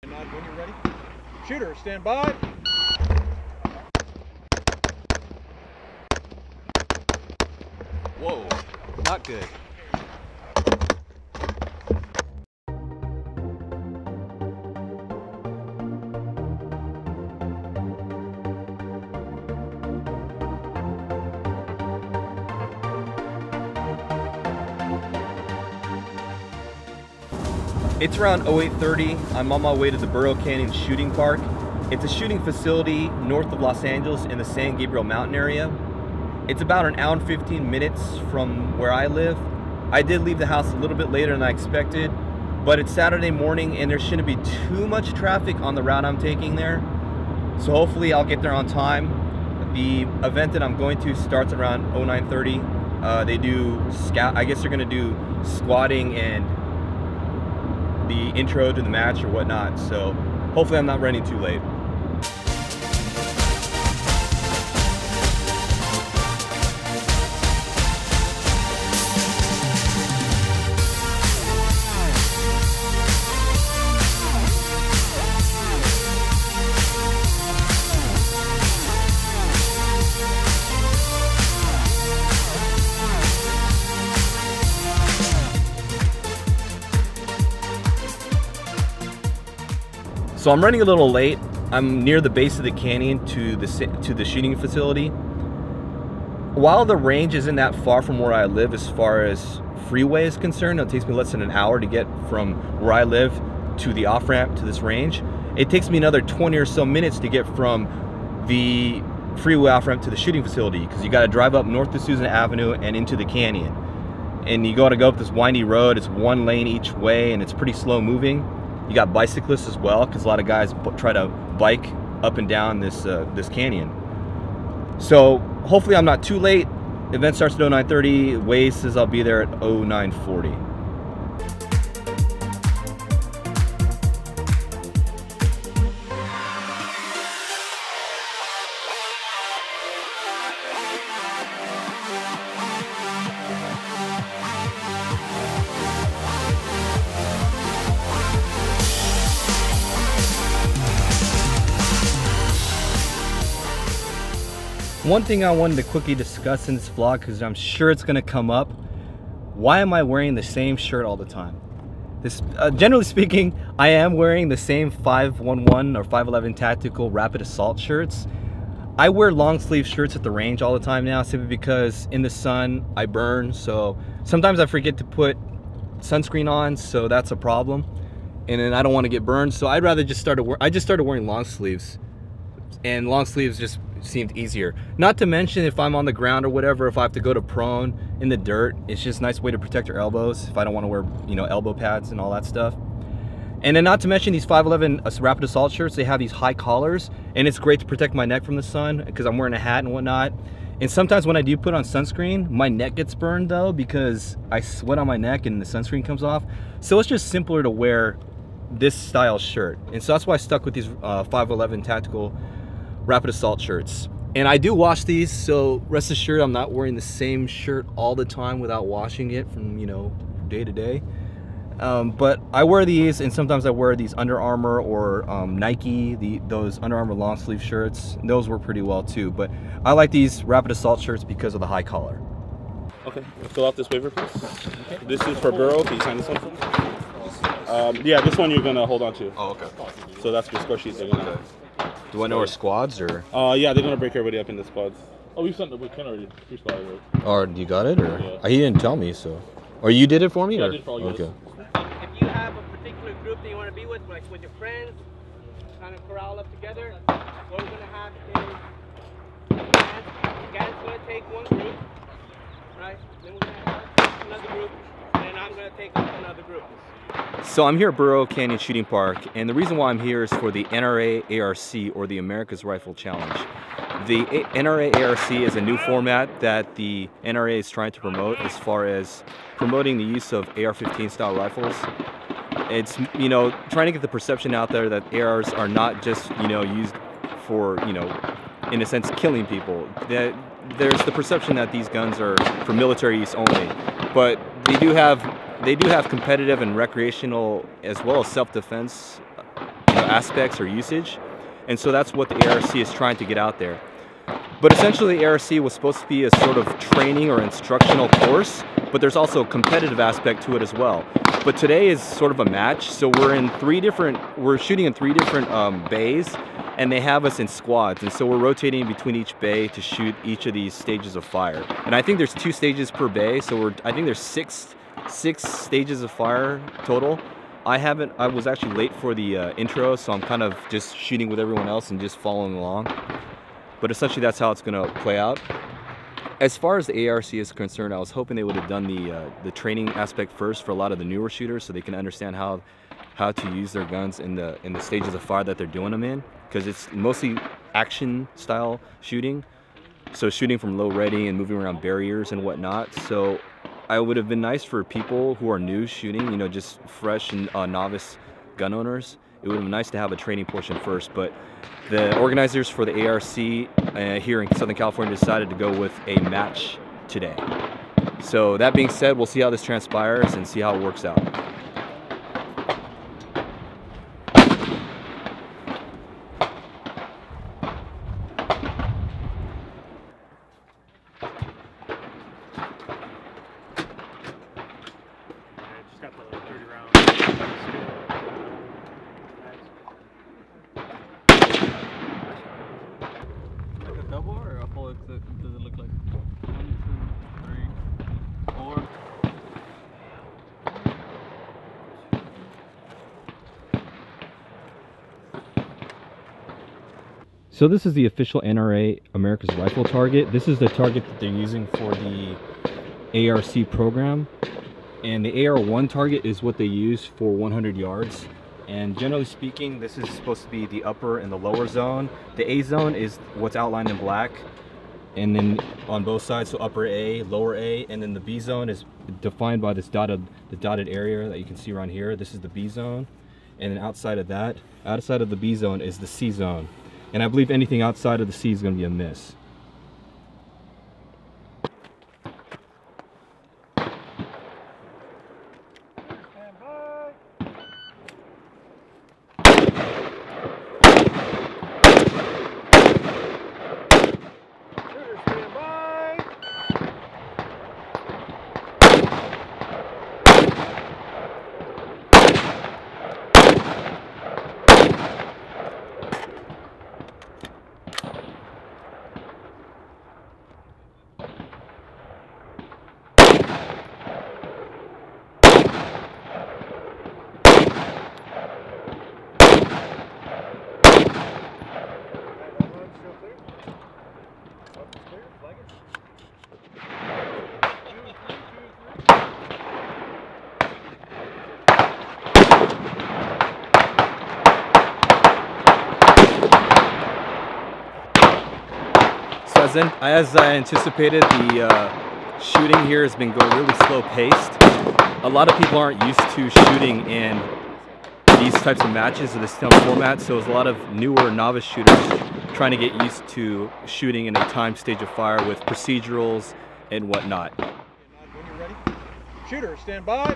When you're ready. Shooter, stand by. Whoa, not good. It's around 08:30. I'm on my way to the Burro Canyon Shooting Park. It's a shooting facility north of Los Angeles in the San Gabriel Mountain area. It's about an hour and 15 minutes from where I live. I did leave the house a little bit later than I expected, but it's Saturday morning and there shouldn't be too much traffic on the route I'm taking there. So hopefully I'll get there on time. The event that I'm going to starts around 09:30. They do scout, I guess they're gonna do squatting and the intro to the match or whatnot, so hopefully I'm not running too late. So I'm running a little late. I'm near the base of the canyon to the shooting facility. While the range isn't that far from where I live as far as freeway is concerned, it takes me less than an hour to get from where I live to the off-ramp to this range. It takes me another 20 or so minutes to get from the freeway off-ramp to the shooting facility, because you got to drive up north to Susan Avenue and into the canyon. And you got to go up this windy road. It's one lane each way and it's pretty slow moving. You got bicyclists as well, because a lot of guys try to bike up and down this canyon. So hopefully I'm not too late. Event starts at 09:30. Waze says I'll be there at 09:40. One thing I wanted to quickly discuss in this vlog, because I'm sure it's going to come up, why am I wearing the same shirt all the time? Generally speaking, I am wearing the same 511 or 511 tactical rapid assault shirts. I wear long sleeve shirts at the range all the time now, simply because in the sun I burn, so sometimes I forget to put sunscreen on, so that's a problem, and then I don't want to get burned, so I'd rather just started wearing long sleeves, and long sleeves just seemed easier. Not to mention, if I'm on the ground or whatever, if I have to go to prone in the dirt, it's just a nice way to protect your elbows if I don't want to wear, you know, elbow pads and all that stuff. And then not to mention these 511 rapid assault shirts, they have these high collars, and it's great to protect my neck from the sun because I'm wearing a hat and whatnot. And sometimes when I do put on sunscreen, my neck gets burned though, because I sweat on my neck and the sunscreen comes off. So it's just simpler to wear this style shirt. And so that's why I stuck with these 511 tactical rapid assault shirts. And I do wash these, so rest assured I'm not wearing the same shirt all the time without washing it from, you know, day to day. But I wear these, and sometimes I wear these Under Armour or Nike, those Under Armour long sleeve shirts. Those work pretty well too, but I like these rapid assault shirts because of the high collar. Okay, fill out this waiver, please. Okay. This is for Burro. Can you sign this one for me? Yeah, this one you're gonna hold on to. Oh, okay. So that's your score sheet. They're gonna. Do I know our squads or? Yeah, they're gonna break everybody up in the squads. Oh, we sent the Ken already. Three squads. Or you got it, or yeah. He didn't tell me, so. Or you did it for me, yeah, or? I did for all you okay. If you have a particular group that you want to be with, like with your friends, kind of corral up together, what we're gonna have is the guy's gonna take one group, right? Then we're gonna have another group, and then I'm gonna take another group. So I'm here at Burro Canyon Shooting Park, and the reason why I'm here is for the NRA ARC, or the America's Rifle Challenge. The NRA ARC is a new format that the NRA is trying to promote as far as promoting the use of AR-15 style rifles. It's, you know, trying to get the perception out there that ARs are not just, you know, used for, you know, in a sense, killing people. That there's the perception that these guns are for military use only, but they do have competitive and recreational as well as self-defense, you aspects or usage. And so that's what the ARC is trying to get out there. But essentially the ARC was supposed to be a sort of training or instructional course, but there's also a competitive aspect to it as well. But today is sort of a match, so we're shooting in three different bays, and they have us in squads, and so we're rotating between each bay to shoot each of these stages of fire. And I think there's 2 stages per bay, so I think there's six stages of fire total. I was actually late for the intro, so I'm kind of just shooting with everyone else and just following along. But essentially that's how it's gonna play out. As far as the ARC is concerned, I was hoping they would have done the training aspect first for a lot of the newer shooters, so they can understand how to use their guns in the stages of fire that they're doing them in, because it's mostly action style shooting, so shooting from low ready and moving around barriers and whatnot. So I would have been nice for people who are new shooting, you know, just fresh and novice gun owners. It would have been nice to have a training portion first, but the organizers for the ARC here in Southern California decided to go with a match today. So that being said, we'll see how this transpires and see how it works out. Just got the 30 round. Like a double or a full? Does it look like 1, 2, 3, 4? So this is the official NRA America's Rifle target. This is the target that they're using for the ARC program. And the AR1 target is what they use for 100 yards. And generally speaking, this is supposed to be the upper and the lower zone. The A zone is what's outlined in black, and then on both sides, so upper A, lower A, and then the B zone is defined by this dotted area that you can see around here. This is the B zone, and then outside of the B zone is the C zone. And I believe anything outside of the C is going to be a miss. As I anticipated, the shooting here has been going really slow paced. A lot of people aren't used to shooting in these types of matches or this kind of format, so there's a lot of newer novice shooters trying to get used to shooting in a timed stage of fire with procedurals and whatnot. When you're ready, shooter, stand by.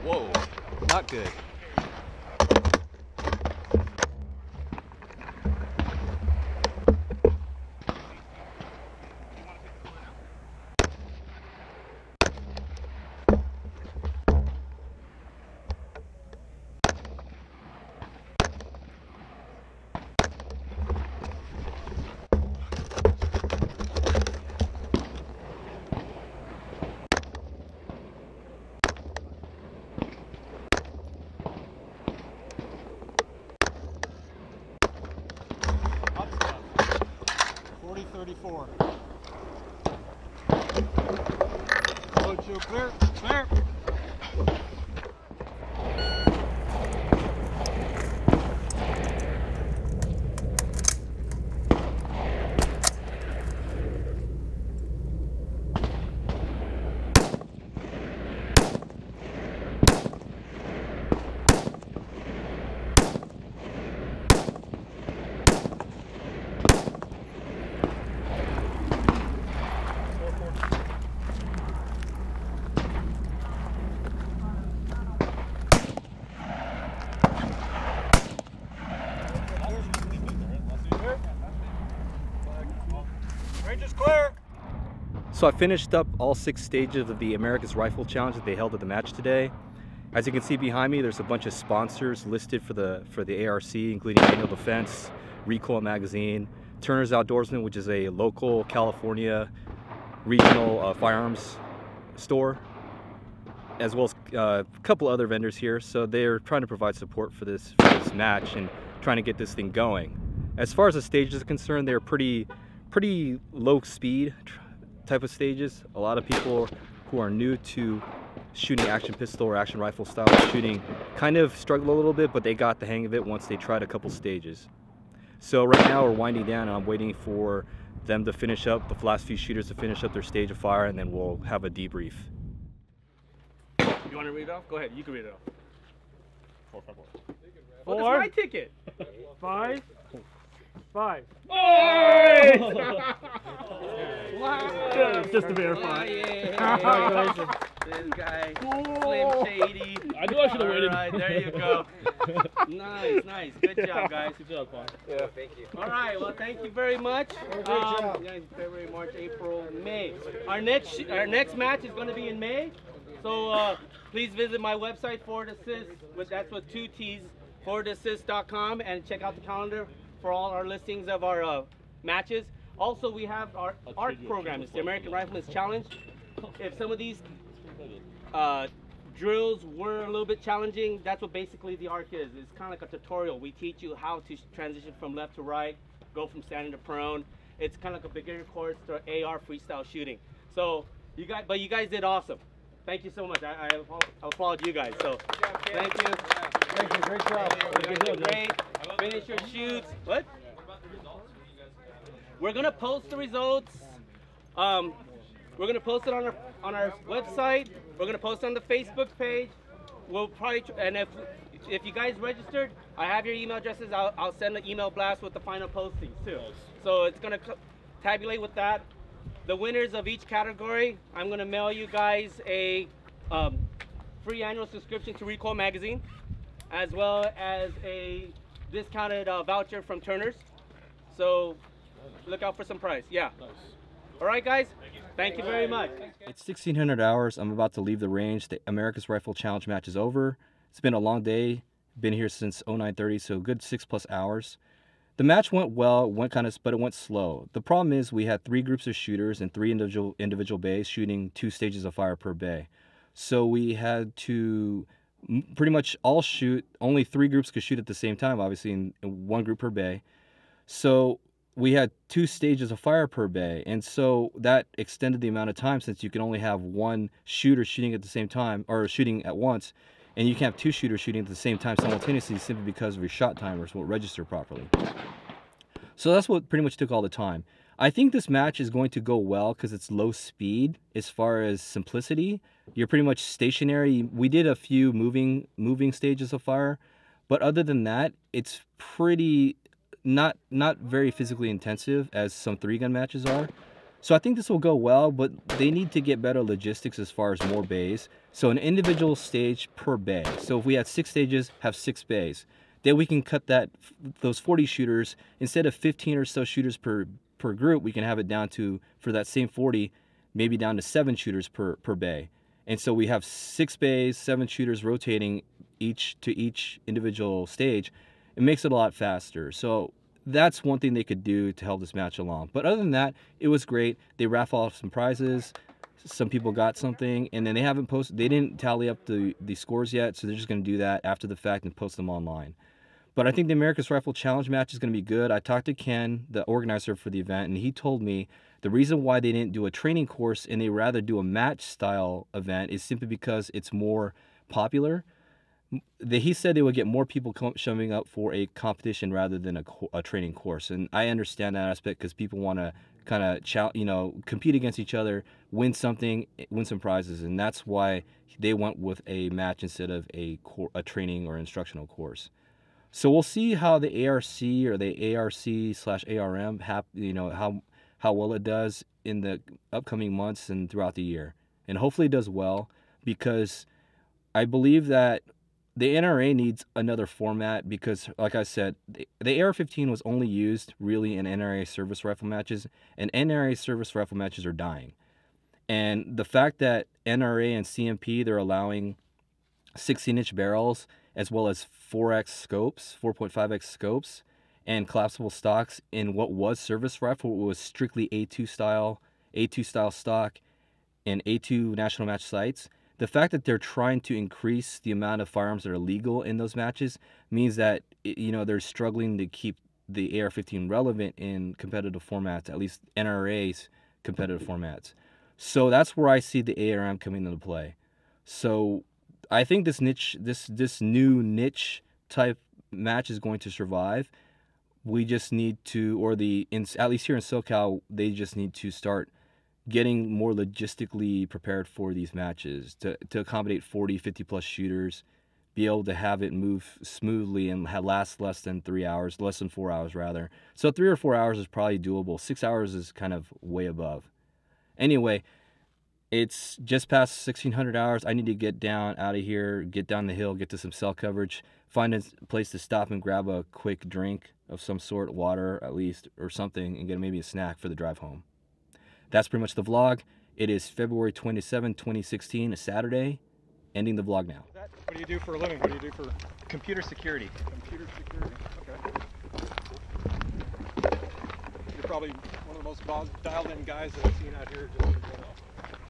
Whoa, not good. Load shield clear, clear. So I finished up all 6 stages of the America's Rifle Challenge that they held at the match today. As you can see behind me, there's a bunch of sponsors listed for the ARC, including Manual Defense, Recoil Magazine, Turner's Outdoorsman, which is a local California regional firearms store, as well as a couple other vendors here. So they're trying to provide support for this match and trying to get this thing going. As far as the stages are concerned, they're pretty low speed type of stages. A lot of people who are new to shooting action pistol or action rifle style shooting kind of struggle a little bit, but they got the hang of it once they tried a couple stages. So right now we're winding down and I'm waiting for them to finish up, the last few shooters to finish up their stage of fire, and then we'll have a debrief. You want to read it off? Go ahead, you can read it off. 4, 5, 4. Oh, that's my ticket. 5, 5. Wow. Just to verify. Congratulations. This guy, Slim Shady. I knew I should have waited. All right, there you go. Nice, nice. Good job, guys. Good job, Juan. Yeah, thank you. All right, well, thank you very much. Yeah, February, March, April, May. Our next match is going to be in May. So please visit my website, Forward Assist. That's with 2 T's, forwardassist.com, and check out the calendar for all our listings of our matches. Also, we have our art program. It's the American Rifleman's Challenge. If some of these drills were a little bit challenging, that's what basically the arc is. It's kind of like a tutorial. We teach you how to transition from left to right, go from standing to prone. It's kind of like a beginner course to AR freestyle shooting. So you guys did awesome. Thank you so much. I applaud you guys. So thank you. Thank you. Great job. You guys did great. Finish your shoots. What? We're gonna post the results. We're gonna post it on our website. We're gonna post it on the Facebook page. We'll probably, and if you guys registered, I have your email addresses. I'll send an email blast with the final postings too. So it's gonna tabulate with that. The winners of each category, I'm gonna mail you guys a free annual subscription to Recoil Magazine, as well as a discounted voucher from Turner's. So look out for some price. Yeah. Nice. All right, guys. Thank you very much. It's 1600 hours. I'm about to leave the range. The America's Rifle Challenge match is over. It's been a long day. Been here since 09:30, so a good 6+ hours. The match went well, but it went slow. The problem is we had 3 groups of shooters and 3 individual bays shooting 2 stages of fire per bay. So we had to pretty much all shoot. Only 3 groups could shoot at the same time, obviously in 1 group per bay. So we had 2 stages of fire per bay, and so that extended the amount of time, since you can only have 1 shooter shooting at the same time, or shooting at once, and you can't have 2 shooters shooting at the same time simultaneously simply because of your shot timers won't register properly. So that's what pretty much took all the time. I think this match is going to go well because it's low speed. As far as simplicity, you're pretty much stationary. We did a few moving stages of fire, but other than that, it's pretty not very physically intensive as some 3-gun matches are. So I think this will go well, but they need to get better logistics as far as more bays. So an individual stage per bay. So if we had 6 stages, have 6 bays. Then we can cut those 40 shooters, instead of 15 or so shooters per group, we can have it down to, for that same 40, maybe down to 7 shooters per bay. And so we have 6 bays, 7 shooters rotating to each individual stage. It makes it a lot faster. So that's one thing they could do to help this match along. But other than that, it was great. They raffled off some prizes. Some people got something, and then they didn't tally up the scores yet, so they're just going to do that after the fact and post them online. But I think the America's Rifle Challenge match is going to be good. I talked to Ken, the organizer for the event, and he told me the reason why they didn't do a training course and they rather do a match style event is simply because it's more popular. He said they would get more people showing up for a competition rather than a training course, and I understand that aspect because people want to kind of compete against each other, win some prizes, and that's why they went with a match instead of a training or instructional course. So we'll see how the ARC or the ARC/ARM how well it does in the upcoming months and throughout the year, and hopefully it does well, because I believe that the NRA needs another format, because, like I said, the AR-15 was only used really in NRA service rifle matches, and NRA service rifle matches are dying. And the fact that NRA and CMP, they're allowing 16-inch barrels as well as 4x scopes, 4.5x scopes, and collapsible stocks in what was service rifle, what was strictly A2 style stock and A2 national match sights. The fact that they're trying to increase the amount of firearms that are legal in those matches means that, you know, they're struggling to keep the AR-15 relevant in competitive formats, at least NRA's competitive formats. So that's where I see the ARM coming into play. So I think this niche, this new niche type match is going to survive. We just need to, or at least here in SoCal, they just need to start getting more logistically prepared for these matches to accommodate 40, 50 plus shooters, be able to have it move smoothly and last less than 3 hours, less than 4 hours rather. So 3 or 4 hours is probably doable. 6 hours is kind of way above. Anyway, it's just past 1600 hours. I need to get down out of here, get down the hill, get to some cell coverage, find a place to stop and grab a quick drink of some sort, water at least, or something, and get maybe a snack for the drive home. That's pretty much the vlog. It is February 27, 2016, a Saturday. Ending the vlog now. What do you do for a living? What do you do for Computer security. computer security? Okay. You're probably one of the most dialed in guys that I've seen out here just in general.